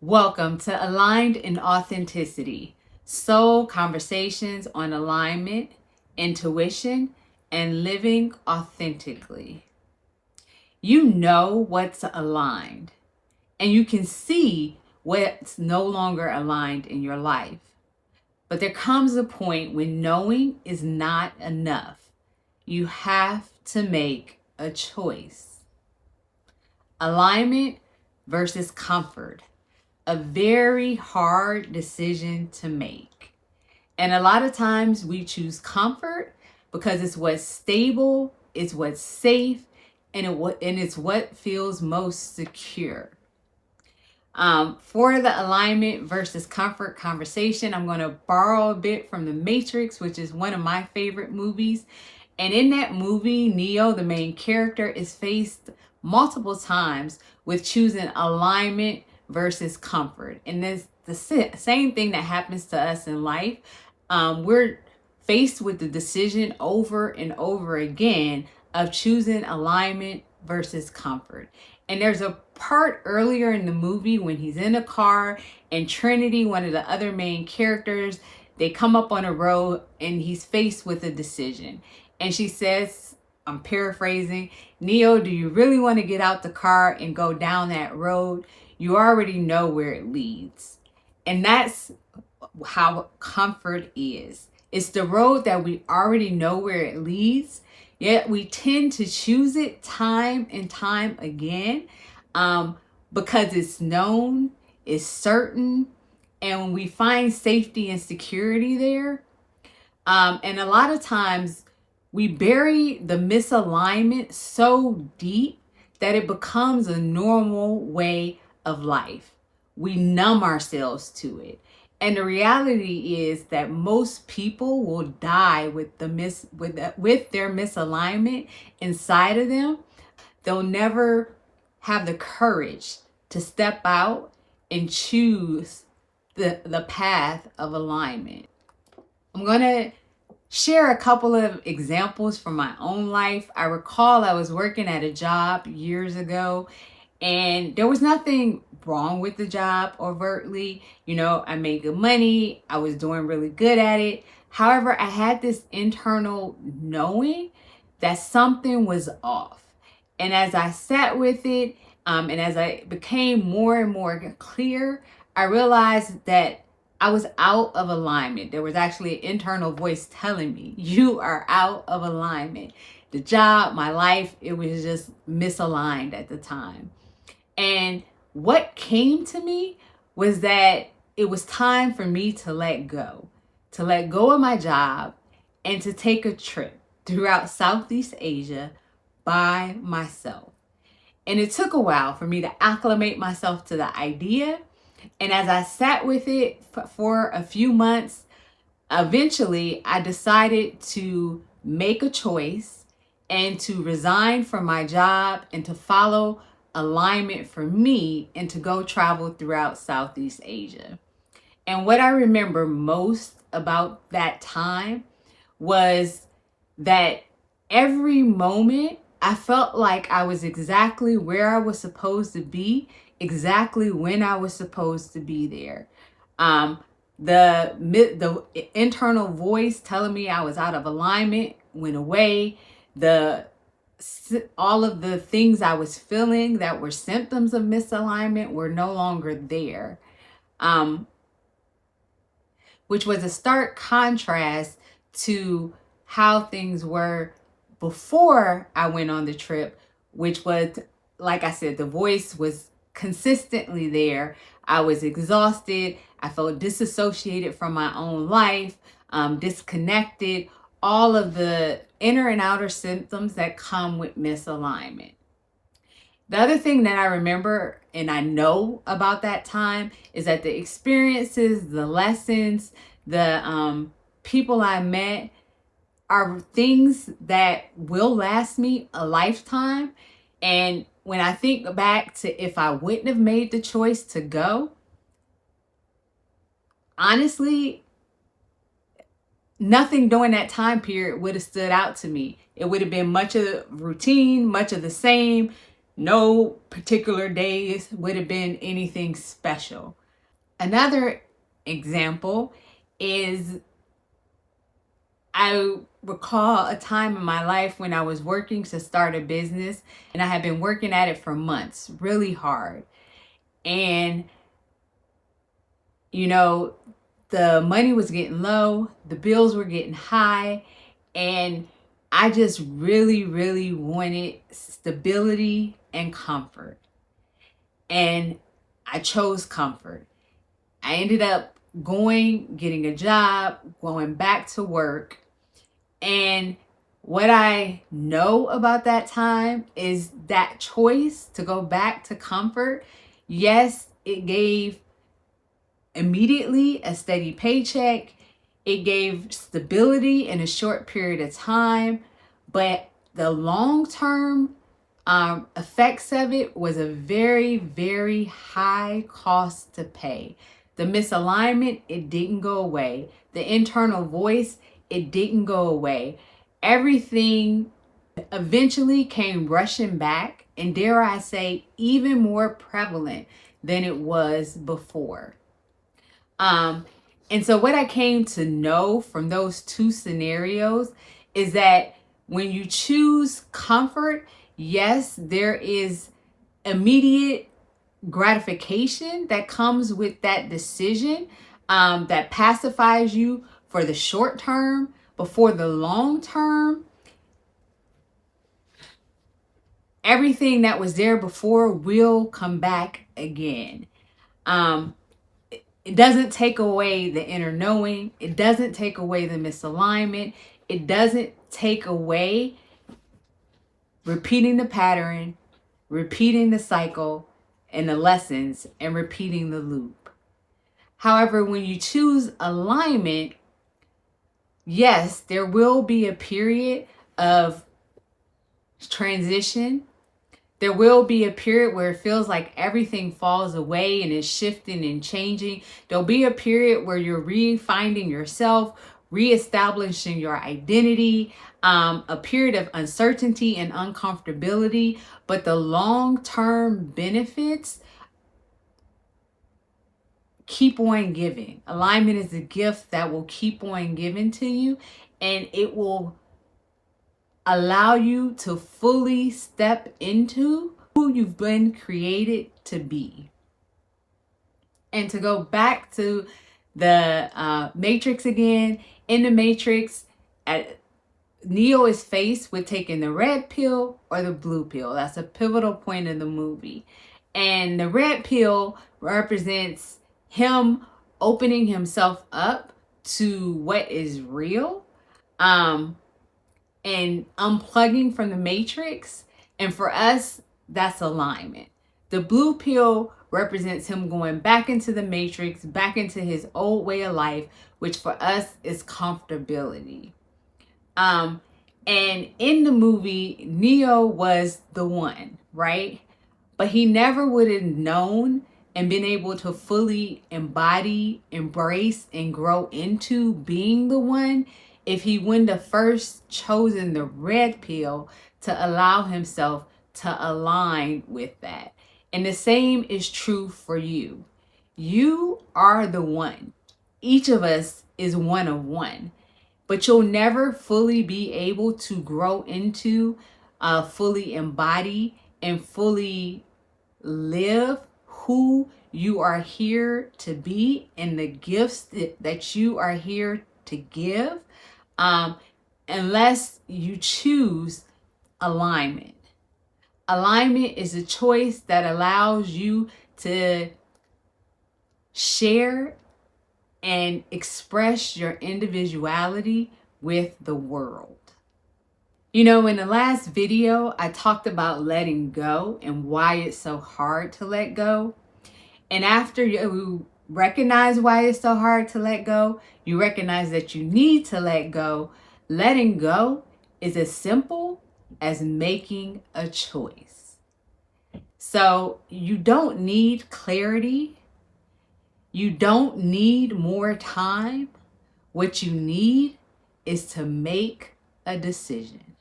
Welcome to Aligned in Authenticity, soul conversations on alignment, intuition, and living authentically. You know what's aligned, and you can see what's no longer aligned in your life. But there comes a point when knowing is not enough. You have to make a choice. Alignment versus comfort. A very hard decision to make. And a lot of times we choose comfort because it's what's stable, it's what's safe, and it's what feels most secure. For the alignment versus comfort conversation, I'm going to borrow a bit from The Matrix, which is one of my favorite movies. And in that movie, Neo, the main character, is faced multiple times with choosing alignment versus comfort. And it's the same thing that happens to us in life. We're faced with the decision over and over again of choosing alignment versus comfort. And there's a part earlier in the movie when he's in a car and Trinity, one of the other main characters, they come up on a road and he's faced with a decision. And she says, I'm paraphrasing, Neo, do you really want to get out the car and go down that road? You already know where it leads. And that's how comfort is. It's the road that we already know where it leads, yet we tend to choose it time and time again because it's known, it's certain, and when we find safety and security there. And a lot of times we bury the misalignment so deep that it becomes a normal way of life. We numb ourselves to it. And the reality is that most people will die with their misalignment inside of them. They'll never have the courage to step out and choose the path of alignment. I'm going to share a couple of examples from my own life. I recall I was working at a job years ago, and there was nothing wrong with the job overtly. I made good money. I was doing really good at it. However, I had this internal knowing that something was off. And as I sat with it, and as I became more and more clear, I realized that I was out of alignment. There was actually an internal voice telling me, you are out of alignment. The job, my life, it was just misaligned at the time. And what came to me was that it was time for me to let go of my job and to take a trip throughout Southeast Asia by myself. And it took a while for me to acclimate myself to the idea. And as I sat with it for a few months, eventually I decided to make a choice and to resign from my job and to follow alignment for me and to go travel throughout Southeast Asia. And what I remember most about that time was that every moment I felt like I was exactly where I was supposed to be, exactly when I was supposed to be there. The internal voice telling me I was out of alignment went away. All of the things I was feeling that were symptoms of misalignment were no longer there, which was a stark contrast to how things were before I went on the trip, which was, like I said, the voice was consistently there. I was exhausted. I felt disassociated from my own life, disconnected, all of the inner and outer symptoms that come with misalignment. The other thing that I remember and I know about that time is that the experiences, the lessons, the people I met are things that will last me a lifetime. And when I think back to if I wouldn't have made the choice to go, honestly, nothing during that time period would have stood out to me. It would have been much of the routine, much of the same, No particular days would have been anything special. Another example is I recall a time in my life when I was working to start a business, and I had been working at it for months, really hard. And, you know, the money was getting low, the bills were getting high, and I just really, really wanted stability and comfort. And I chose comfort. I ended up getting a job, going back to work. And what I know about that time is that choice to go back to comfort, yes, it gave immediately a steady paycheck. It gave stability in a short period of time, but the long-term effects of it was a very, very high cost to pay. The misalignment, it didn't go away. The internal voice, it didn't go away. Everything eventually came rushing back, and dare I say, even more prevalent than it was before. And so what I came to know from those two scenarios is that when you choose comfort, yes, there is immediate gratification that comes with that decision, that pacifies you for the short term, but for the long term, everything that was there before will come back again. It doesn't take away the inner knowing. It doesn't take away the misalignment. It doesn't take away repeating the pattern, repeating the cycle and the lessons, and repeating the loop. However, when you choose alignment, yes, there will be a period of transition. There will be a period where it feels like everything falls away and is shifting and changing. There'll be a period where you're re-finding yourself, reestablishing your identity, a period of uncertainty and uncomfortability. But the long-term benefits keep on giving. Alignment is a gift that will keep on giving to you, and it will allow you to fully step into who you've been created to be. And to go back to the Matrix again, in the Matrix, Neo is faced with taking the red pill or the blue pill. That's a pivotal point in the movie. And the red pill represents him opening himself up to what is real. And unplugging from the matrix. And for us, that's alignment. The blue pill represents him going back into the matrix, back into his old way of life, which for us is comfortability. And in the movie, Neo was the one, right? But he never would have known and been able to fully embody, embrace, and grow into being the one if he wouldn't have first chosen the red pill to allow himself to align with that. And the same is true for you. You are the one. Each of us is one of one. But you'll never fully be able to grow into, fully embody, and fully live who you are here to be and the gifts that you are here to give, unless you choose alignment. Alignment is a choice that allows you to share and express your individuality with the world. You know, in the last video, I talked about letting go and why it's so hard to let go. And after you recognize why it's so hard to let go, you recognize that you need to let go. Letting go is as simple as making a choice. So you don't need clarity. You don't need more time. What you need is to make a decision.